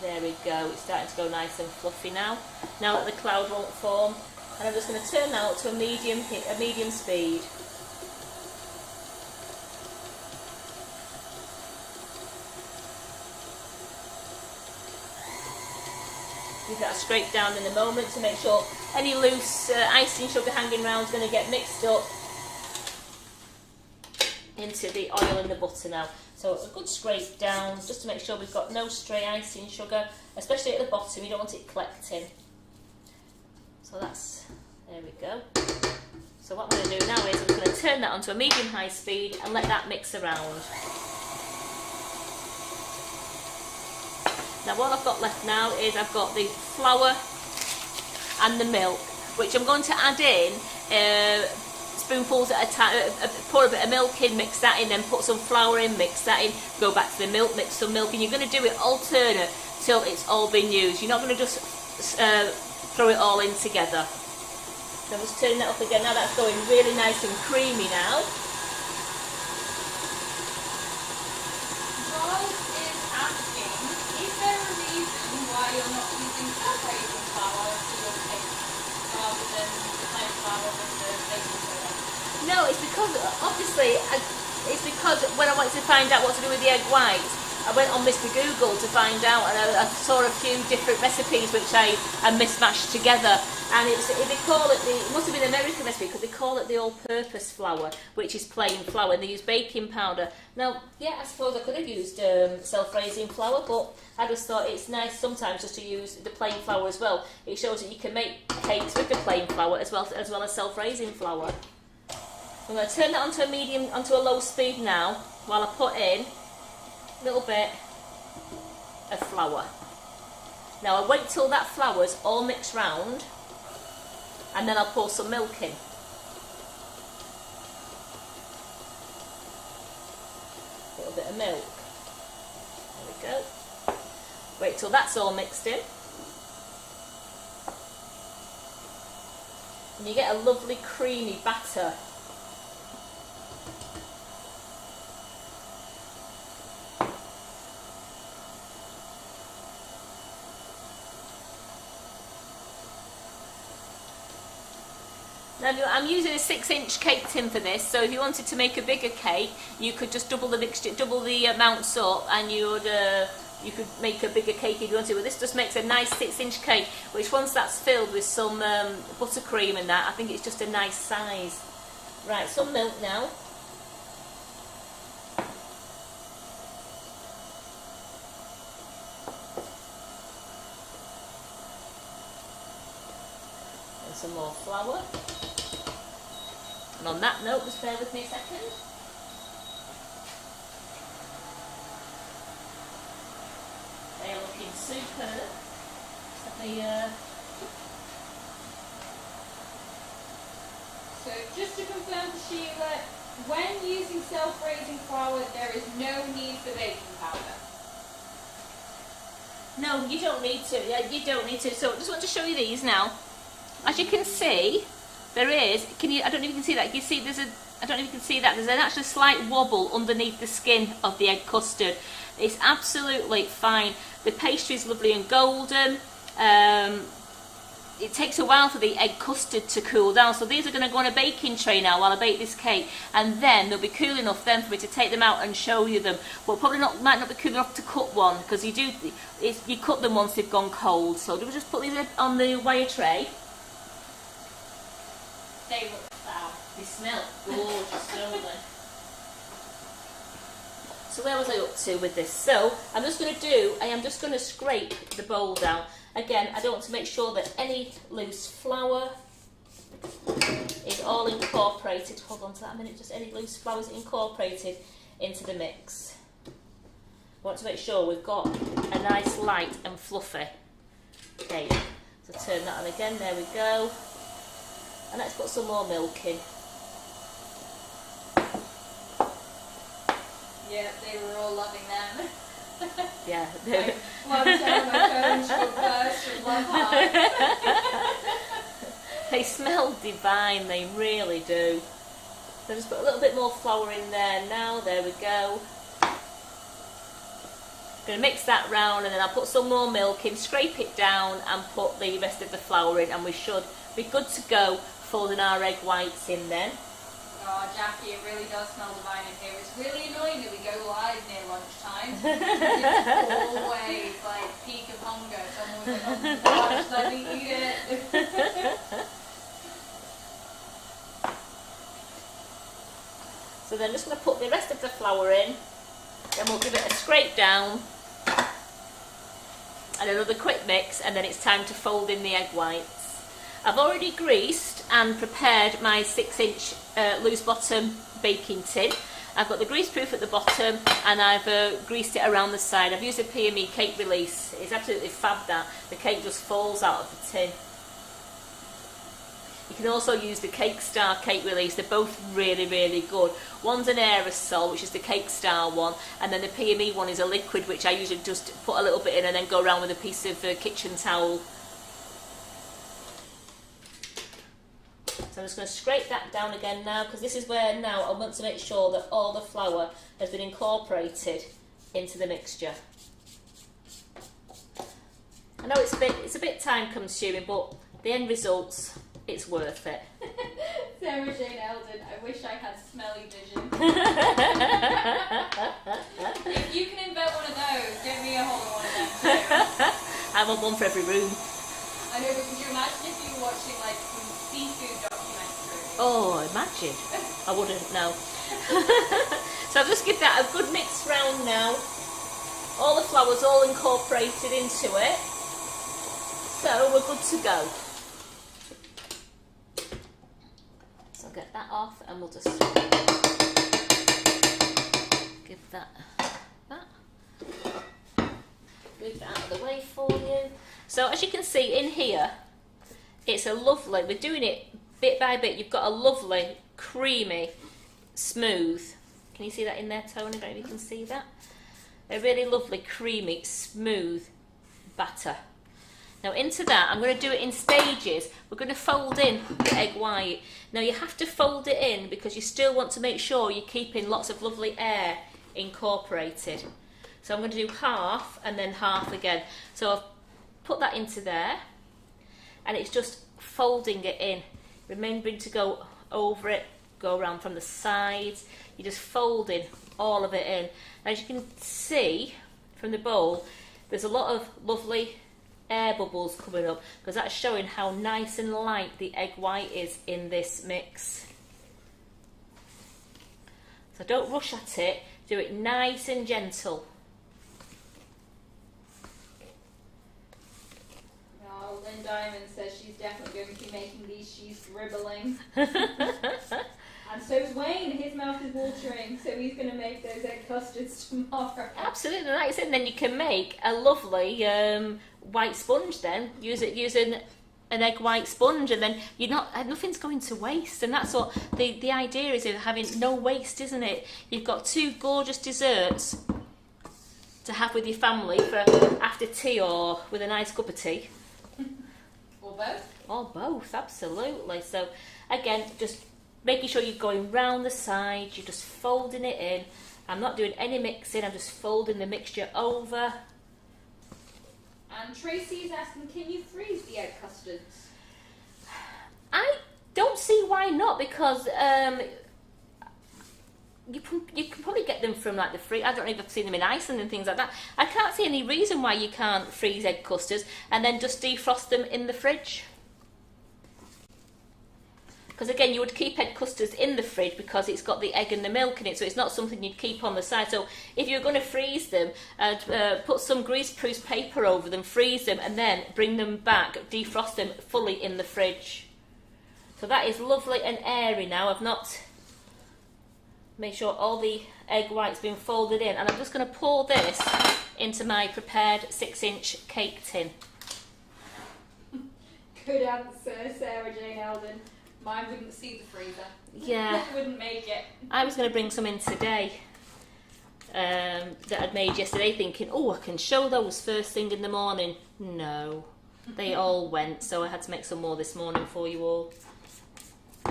there we go, it's starting to go nice and fluffy now. Now that the cloud won't form, and I'm just going to turn that up to a medium speed. Give that a scrape down in a moment to make sure any loose icing sugar hanging around is going to get mixed up into the oil and the butter now. So a good scrape down just to make sure we've got no stray icing sugar, especially at the bottom, you don't want it collecting. So that's, there we go. So what I'm going to do now is I'm going to turn that onto a medium-high speed and let that mix around. Now what I've got left now is I've got the flour and the milk, which I'm going to add in spoonfuls at a time. Pour a bit of milk in, mix that in, then put some flour in, mix that in, go back to the milk, mix some milk in. You're going to do it alternate till it's all been used. You're not going to just throw it all in together. So I'm just turning that up again. Now that's going really nice and creamy now. Why you're not using self-raising flour for your cake rather than the plain flour with the baking soda? No, it's because, obviously, it's because when I wanted to find out what to do with the egg white, I went on Mr. Google to find out, and I saw a few different recipes which I mismatched together, and they call it it must have been an American recipe because they call it the all-purpose flour, which is plain flour, and they use baking powder. Now, yeah, I suppose I could have used self-raising flour, but I just thought it's nice sometimes just to use the plain flour as well. It shows that you can make cakes with the plain flour as well as self-raising flour. I'm going to turn that onto a low speed now while I put in a little bit of flour. Now I wait till that flour's all mixed round and then I'll pour some milk in. A little bit of milk. There we go. Wait till that's all mixed in. And you get a lovely creamy batter. Now I'm using a 6-inch cake tin for this, so if you wanted to make a bigger cake, you could just double the mixture, double the amounts up, and you could make a bigger cake if you wanted. But this just makes a nice 6-inch cake, which once that's filled with some buttercream and that, I think it's just a nice size. Right, some milk now. And some more flour. And on that note, just bear with me a second. looking superb. So just to confirm for Sheila, when using self-raising flour, there is no need for baking powder. No, you don't need to. Yeah, you don't need to. So I just want to show you these now. As you can see, there is. Can you? I don't know if you can see that. You see, there's a. I don't know if you can see that. There's an actual slight wobble underneath the skin of the egg custard. It's absolutely fine. The pastry is lovely and golden. It takes a while for the egg custard to cool down, so these are going to go on a baking tray now while I bake this cake, and then they'll be cool enough then for me to take them out and show you them. But probably might not be cool enough to cut one, because you cut them once they've gone cold. So we'll just put these on the wire tray. They look foul. They smell gorgeous, don't they? So where was I up to with this? So I am just going to scrape the bowl down. Again, I don't want to make sure that any loose flour is all incorporated. Hold on to that a minute. Just any loose flour is incorporated into the mix. I want to make sure we've got a nice light and fluffy cake. So turn that on again. There we go. And let's put some more milk in. Yeah, they were all loving them. Yeah. One time my phone should burst with love heart. They smell divine, they really do. So just put a little bit more flour in there now, there we go. Going to mix that round, and then I'll put some more milk in, scrape it down and put the rest of the flour in, and we should be good to go folding our egg whites in then. Oh, Jackie, it really does smell divine in here. It's really annoying that we go live near lunchtime. It's always like peak of hunger. Someone's like, oh my gosh, let me eat it. So then I'm just going to put the rest of the flour in, then we'll give it a scrape down and another quick mix, and then it's time to fold in the egg whites. I've already greased and prepared my 6-inch loose bottom baking tin. I've got the grease proof at the bottom, and I've greased it around the side. I've used a PME cake release. It's absolutely fab that. The cake just falls out of the tin. You can also use the Custard cake release. They're both really, really good. One's an aerosol, which is the Custard one, and then the PME one is a liquid, which I usually just put a little bit in and then go around with a piece of kitchen towel. So I'm just going to scrape that down again now, because this is where now I want to make sure that all the flour has been incorporated into the mixture. I know it's a bit time consuming, but the end results, it's worth it. Sarah Jane Eldon, I wish I had smelly vision. If you can invent one of those, get me a hold of one of them too. I want one for every room. I know, but could you imagine if you were watching like some seafood documentary? Oh, imagine. I wouldn't, no. So I'll just give that a good mix round now. All the flour's all incorporated into it. So we're good to go. So I'll get that off, and we'll just give that. Move that out of the way for you. So as you can see in here, it's a lovely, we're doing it bit by bit, you've got a lovely, creamy, smooth, can you see that in there, Tony? I don't know if you can see that. A really lovely, creamy, smooth batter. Now into that, I'm going to do it in stages. We're going to fold in the egg white. Now you have to fold it in because you still want to make sure you're keeping lots of lovely air incorporated. So I'm going to do half and then half again. So I've put that into there, and it's just folding it in, remembering to go over it, go around from the sides. You're just folding all of it in. As you can see from the bowl, there's a lot of lovely air bubbles coming up, because that's showing how nice and light the egg white is in this mix. So don't rush at it, do it nice and gentle. Lynn Diamond says she's definitely going to be making these. She's dribbling. And so is Wayne. His mouth is watering, so he's going to make those egg custards tomorrow. Absolutely, that's it. And then you can make a lovely white sponge. Then using an egg white sponge, and then nothing's going to waste. And that's what the idea is, of having no waste, isn't it? You've got two gorgeous desserts to have with your family for after tea or with a nice cup of tea. Or both. Or both, absolutely. So again, just making sure you're going round the sides, you're just folding it in. I'm not doing any mixing, I'm just folding the mixture over. And Tracy's asking, can you freeze the egg custards? I don't see why not, because you can probably get them from like the free. I don't know if I've seen them in Iceland and things like that. I can't see any reason why you can't freeze egg custards and then just defrost them in the fridge. Because again, you would keep egg custards in the fridge because it's got the egg and the milk in it, so it's not something you'd keep on the side. So if you're going to freeze them, put some greaseproof paper over them, freeze them, and then bring them back, defrost them fully in the fridge. So that is lovely and airy now. I've not made sure all the egg white's been folded in, and I'm just going to pour this into my prepared 6-inch cake tin. Good answer, Sarah Jane Eldon. Mine wouldn't see the freezer. Yeah. Wouldn't make it. I was going to bring some in today that I'd made yesterday, thinking, oh, I can show those first thing in the morning. No, they all went, so I had to make some more this morning for you all.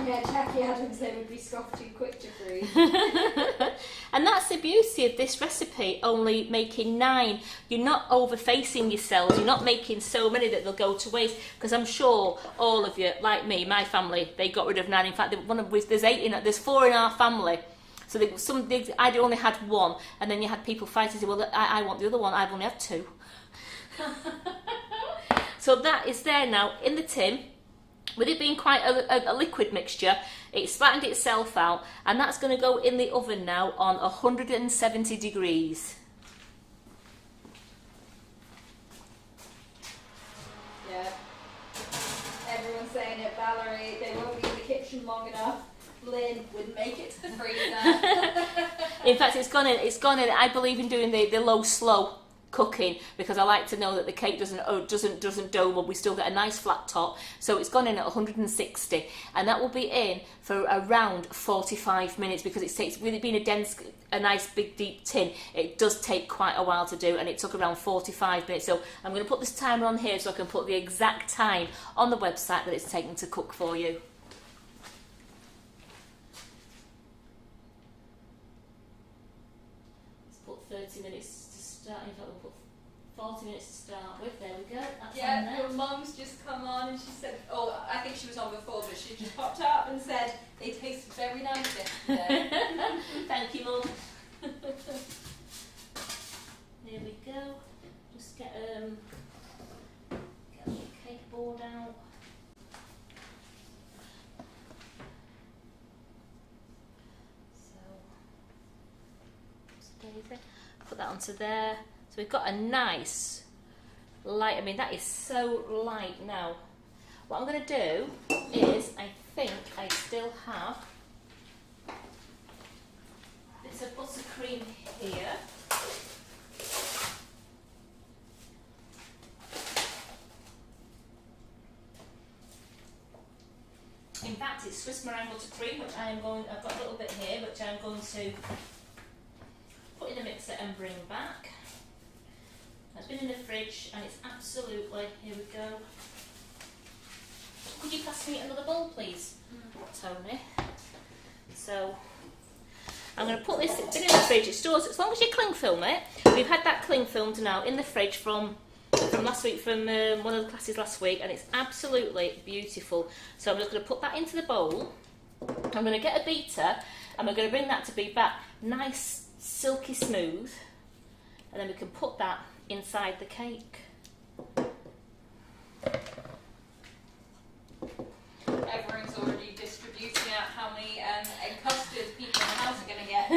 Yeah, Jackie Adams said would be scoffed too quick to freeze. And that's the beauty of this recipe, only making 9. You're not over-facing yourselves, you're not making so many that they'll go to waste, because I'm sure all of you, like me, my family, they got rid of 9. In fact, there's 4 in our family. So I only had 1, and then you had people fighting, saying, well, I want the other one, I've only had 2. So that is there now in the tin. With it being quite a liquid mixture, it's flattened itself out, and that's going to go in the oven now on 170 degrees. Yeah. Everyone's saying it, Valerie, they won't be in the kitchen long enough. Lynn wouldn't make it to the freezer. In fact, it's gone in. I believe in doing the low-slow cooking, because I like to know that the cake doesn't dome up. We still get a nice flat top, so it's gone in at 160, and that will be in for around 45 minutes, because it takes, with it being a nice big deep tin, it does take quite a while to do, and it took around 45 minutes. So I'm going to put this timer on here so I can put the exact time on the website that it's taken to cook for you. Let's put 30 minutes to start. In fact, we'll put 40 minutes to start with. There we go. That's yeah, your mum's just come on and she said, oh, I think she was on before, but she just popped up and said they tasted very nice yesterday. Thank you, Mum. There we go. Just get a little cake board out. So, put that onto there. So we've got a nice light. I mean, that is so light now. What I'm going to do is, I think I still have bits of buttercream here. In fact, it's Swiss meringue buttercream, which I've got a little bit here, which I'm going to put in the mixer and bring back. It's been in the fridge and it's absolutely, here we go. Could you pass me another bowl, please, Tony? So I'm going to put this, it's been in the fridge, it stores, as long as you cling film it. We've had that cling filmed now in the fridge from last week, from one of the classes last week, and it's absolutely beautiful. So I'm just going to put that into the bowl. I'm going to get a beater and we're going to bring that to be back nice, silky smooth, and then we can put that inside the cake. Everyone's already distributing out how many egg custards people in the house are going to get.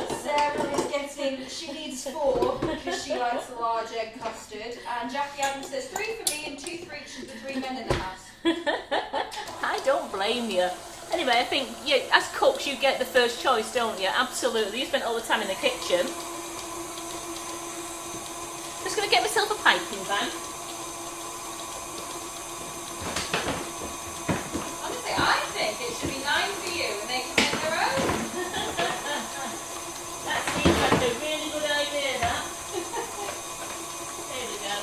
Sarah is getting, she needs 4 because she likes a large egg custard, and Jackie Adams says 3 for me and 2 for each of the 3 men in the house. I don't blame you. Anyway, I think as cooks you get the first choice, don't you? Absolutely. You spent all the time in the kitchen. Just going to get myself a piping bag. Honestly, I think it should be 9 for you and they can make their own. That seems like a really good idea, that. There we go.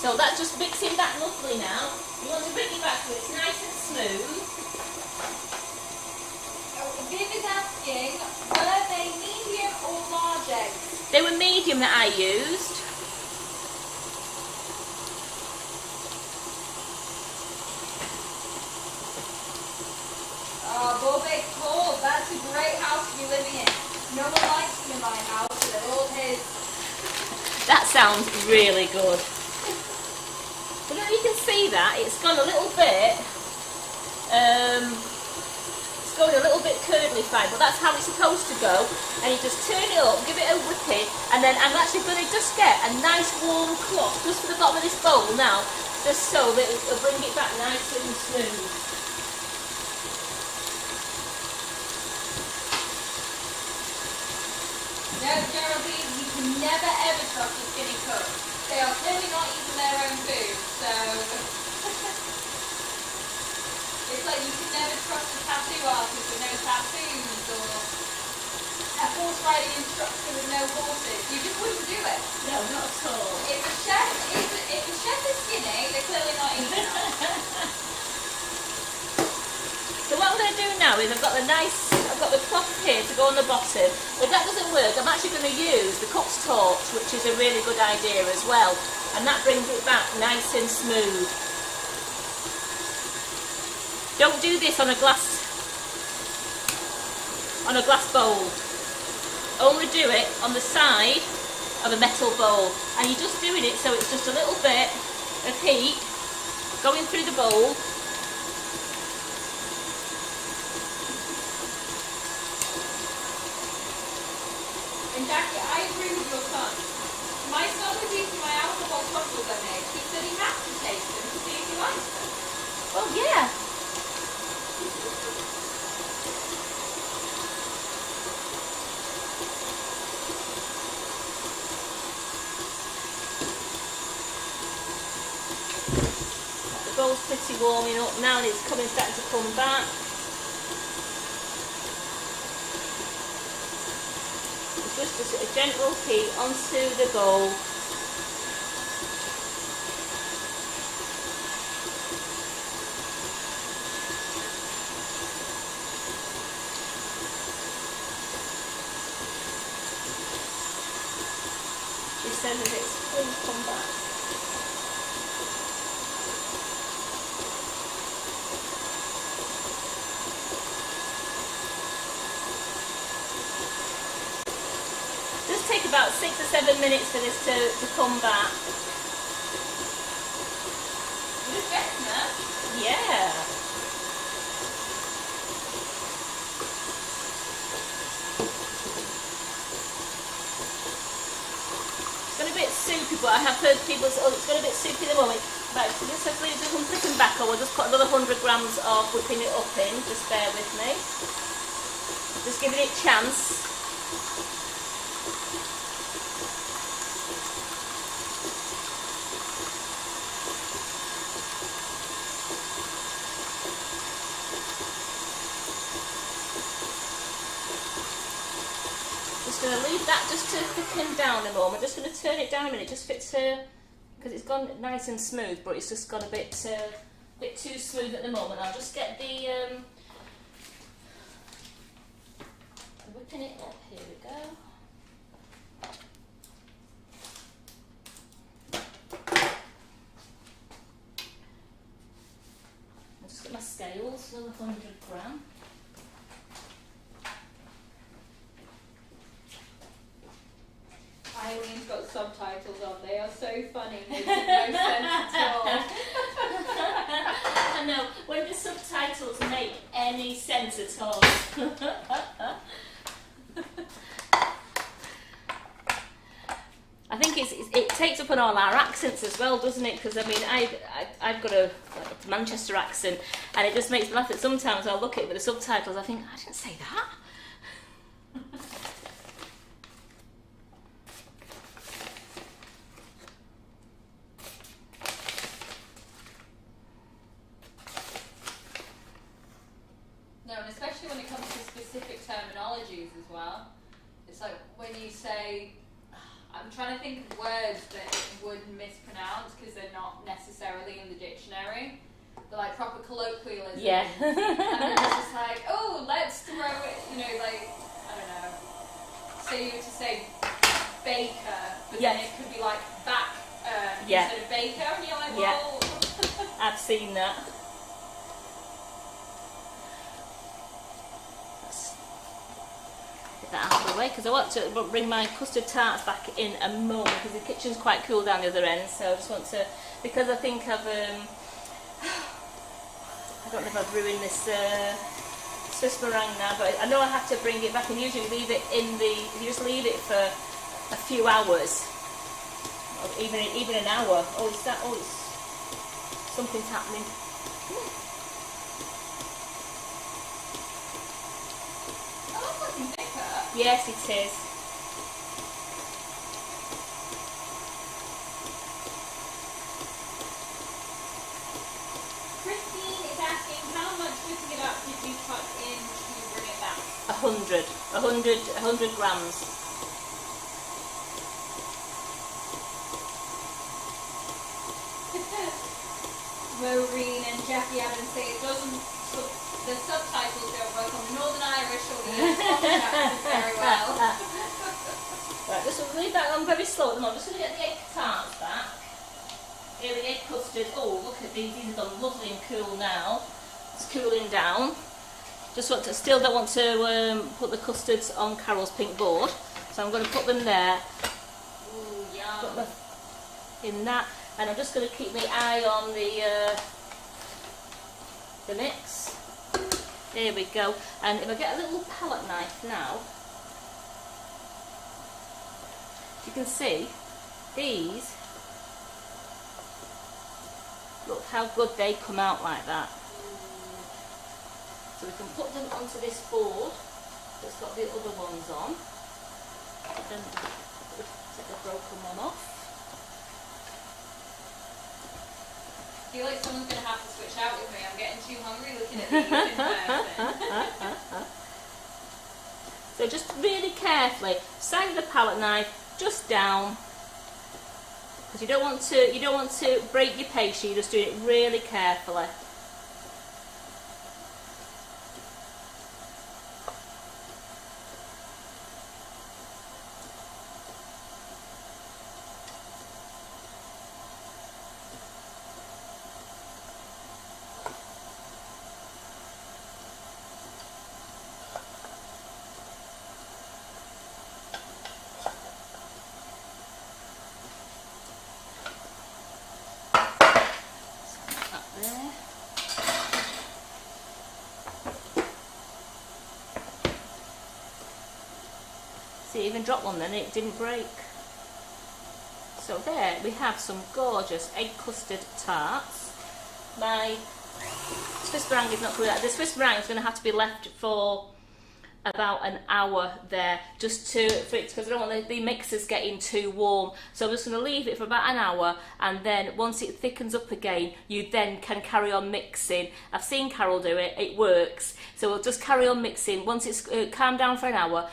So that's just mixing that lovely now. You want to bring it back so it's nice and smooth. Viv is asking, were they medium or large eggs? They were medium that I used. Oh, Bobby, cool. That's a great house to be living in. No one likes them in my house, so they're all his. That sounds really good. But you can see that it's gone a little bit, it's going a little bit curdly-fied, but that's how it's supposed to go. And you just turn it up, give it a whipping, and then I'm actually going to just get a nice warm cloth just for the bottom of this bowl now, just so that it'll bring it back nice and smooth. No, Geraldine, you can never ever trust a skinny cook. They are clearly not eating their own food, so it's like you can never trust a tattoo artist with no tattoos or a horse riding instructor with no horses. You just wouldn't do it. No, not at all. If a chef is skinny, they're clearly not eating it. So what I'm going to do now is I've got the cloth here to go on the bottom. If that doesn't work, I'm actually going to use the cook's torch, which is a really good idea as well. And that brings it back nice and smooth. Don't do this on a glass bowl. Only do it on the side of a metal bowl. And you're just doing it so it's just a little bit of heat going through the bowl. And Jackie, I agree with your son. My son was eating my alcohol truffles I made. He said he has to taste them to see if he likes them. Oh yeah. The bowl's pretty warming up now and it's starting to come back. Just a gentle heat onto the bowl. She says that it's fully come back. Take about 6 or 7 minutes for this to come back. Is it getting there? Yeah. It's got a bit soupy, but I have heard people say, oh, it's got a bit soupy at the moment. Right, so just have to leave it flipping back, or we'll just put another 100 grams of whipping it up in. Just bear with me. Just giving it a chance. Going to leave that just to thicken down a moment. I'm just going to turn it down a minute, just because it's gone nice and smooth, but it's just gone a bit too smooth at the moment. I'll just get the whipping it up. Here we go. I'll just get my scales, another 100 grams. Eileen's got subtitles on. They are so funny. They make no sense at all. I know. When the subtitles make any sense at all. I think it takes up up on all our accents as well, doesn't it? Because I mean, I've got a Manchester accent, and it just makes me laugh that sometimes I'll look at it with the subtitles, I think, I didn't say that. No, and especially when it comes to specific terminologies as well. It's like when you say, I'm trying to think of words that it would mispronounce because they're not necessarily in the dictionary. They're like proper colloquialism. Yeah. And it's just like, oh, let's throw it, you know, like, I don't know. Say you were to say baker, but then it could be like back instead of baker, and you're like, well. I've seen that. That out of the way because I want to bring my custard tarts back in a moment because the kitchen's quite cool down the other end, so I just want to, because I think I've I don't know if I've ruined this Swiss meringue now, but I know I have to bring it back, and usually leave it in the, you just leave it for a few hours, or even an hour. Oh, it's that, oh, it's, something's happening. Yes, it is. Christine is asking, how much cooking it up did you put in to bring it back? 100 grams. Maureen and Jackie Adams say it doesn't. The subtitles don't work on the Northern Irish or the Scottish accents very well. Right, just leave that on very slow at the moment. I'm just going to get the egg tarts back. Here, the egg custard. Oh, look at these. These have gone lovely and cool now. It's cooling down. Still don't want to put the custards on Carol's pink board, so I'm going to put them there. Ooh, yum. In that, and I'm just going to keep my eye on the mix. There we go. And if I get a little palette knife now, you can see these, look how good they come out like that. So we can put them onto this board that's got the other ones on. Then take the broken one off. I feel like someone's going to have to switch out with me. I'm getting too hungry looking at these in person. So just really carefully, side of the palette knife just down, because you don't want to break your pastry. You're just doing it really carefully. See, even dropped one then, it didn't break. So there we have some gorgeous egg custard tarts. My Swiss meringue is not coming out. The Swiss meringue is going to have to be left for about an hour there, just because I don't want the mixers getting too warm. So I'm just going to leave it for about an hour, and then once it thickens up again, you then can carry on mixing. I've seen Carol do it, it works. So we'll just carry on mixing. Once it's calmed down for an hour,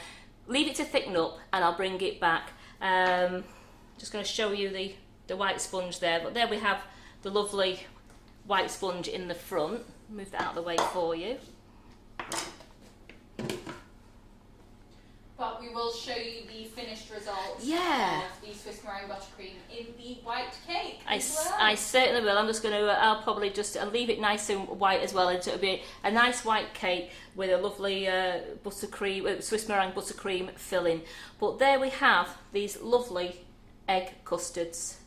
leave it to thicken up, and I'll bring it back. Just going to show you the white sponge there, but there we have the lovely white sponge in the front. Move that out of the way for you. But we will show you the finished results of the Swiss meringue buttercream in the white cake as well. I certainly will. I'm just going to, I'll probably just leave it nice and white as well, and so it'll be a nice white cake with a lovely buttercream, Swiss meringue buttercream filling. But there we have these lovely egg custards.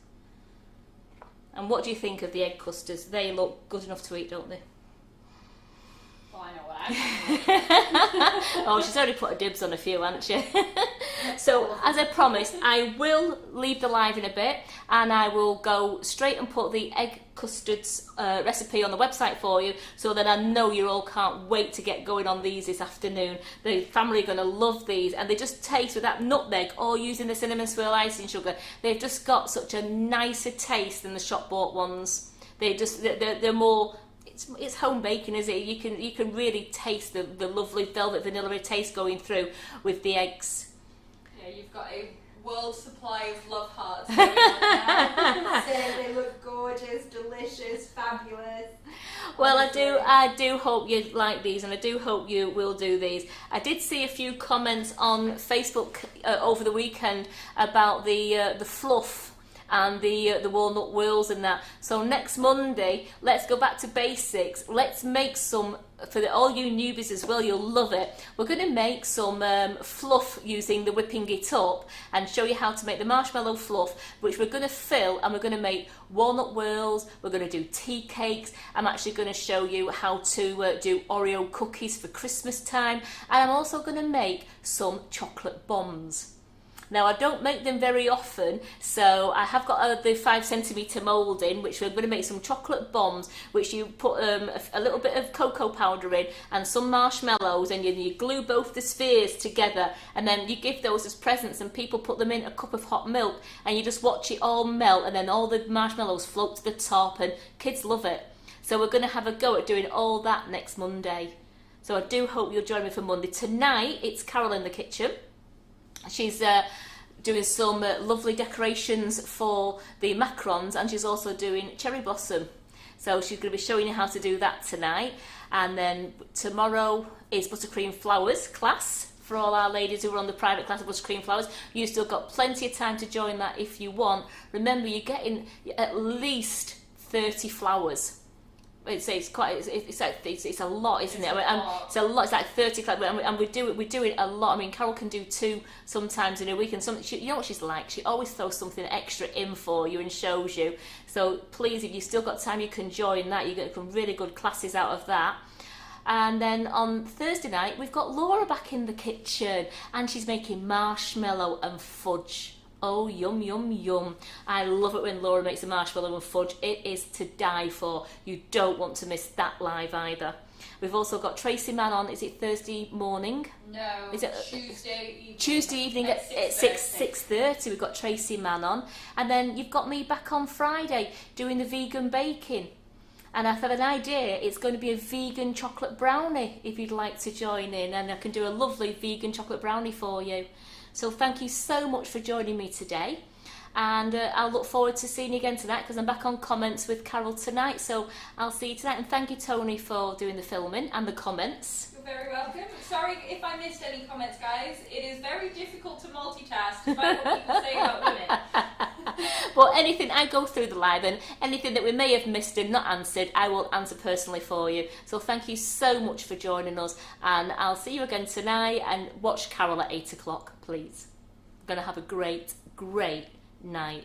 And what do you think of the egg custards? They look good enough to eat, don't they? Well, I know what I'm Oh, she's already put a dibs on a few, hasn't she? So, as I promised, I will leave the live in a bit, and I will go straight and put the egg custards recipe on the website for you, so that I know you all can't wait to get going on these this afternoon. The family are going to love these, and they just taste with that nutmeg or using the cinnamon swirl icing sugar. They've just got such a nicer taste than the shop bought ones. They're more. It's home baking, is it? You can really taste the lovely velvet vanilla taste going through with the eggs. Yeah, you've got a world supply of love hearts going on now. So they look gorgeous, delicious, fabulous. Well, I do hope you like these, and I do hope you will do these. I did see a few comments on Facebook over the weekend about the fluff and the walnut whirls and that. So next Monday, let's go back to basics. Let's make some, for all you newbies as well, you'll love it. We're going to make some fluff using the whipping it up, and show you how to make the marshmallow fluff, which we're going to fill, and we're going to make walnut whirls, we're going to do tea cakes. I'm actually going to show you how to do Oreo cookies for Christmas time, and I'm also going to make some chocolate bombs. Now, I don't make them very often, so I have got the 5cm mould in, which we're going to make some chocolate bombs, which you put a little bit of cocoa powder in and some marshmallows, and you glue both the spheres together, and then you give those as presents, and people put them in a cup of hot milk, and you just watch it all melt, and then all the marshmallows float to the top, and kids love it. So we're going to have a go at doing all that next Monday. So I do hope you'll join me for Monday. Tonight, it's Carol in the kitchen. She's doing some lovely decorations for the macarons, and she's also doing cherry blossom. So she's going to be showing you how to do that tonight. And then tomorrow is Buttercream Flowers class for all our ladies who are on the private class of Buttercream Flowers. You've still got plenty of time to join that if you want. Remember, you're getting at least 30 flowers. It's a lot, isn't it? It's a lot. It's like 30, and we do it a lot. I mean, Carol can do 2 sometimes in a week, and you know what she's like. She always throws something extra in for you and shows you. So please, if you've still got time, you can join that. You get some really good classes out of that. And then on Thursday night, we've got Laura back in the kitchen, and she's making marshmallow and fudge. Oh, yum, yum, yum. I love it when Laura makes a marshmallow and fudge. It is to die for. You don't want to miss that live either. We've also got Tracy Mann on. Is it Thursday morning? No, is it Tuesday evening. Tuesday evening at 6:30. We've got Tracy Mann on. And then you've got me back on Friday doing the vegan baking. And I've had an idea. It's going to be a vegan chocolate brownie if you'd like to join in. And I can do a lovely vegan chocolate brownie for you. So thank you so much for joining me today, and I'll look forward to seeing you again tonight, because I'm back on comments with Carol tonight. So I'll see you tonight, and thank you, Tony, for doing the filming and the comments. You're very welcome. Sorry if I missed any comments, guys. It is very difficult to multitask to find what people say about women. But anything, I go through the live, and anything that we may have missed and not answered, I will answer personally for you. So thank you so much for joining us, and I'll see you again tonight, and watch Carol at 8 o'clock, please. We're going to have a great, great night.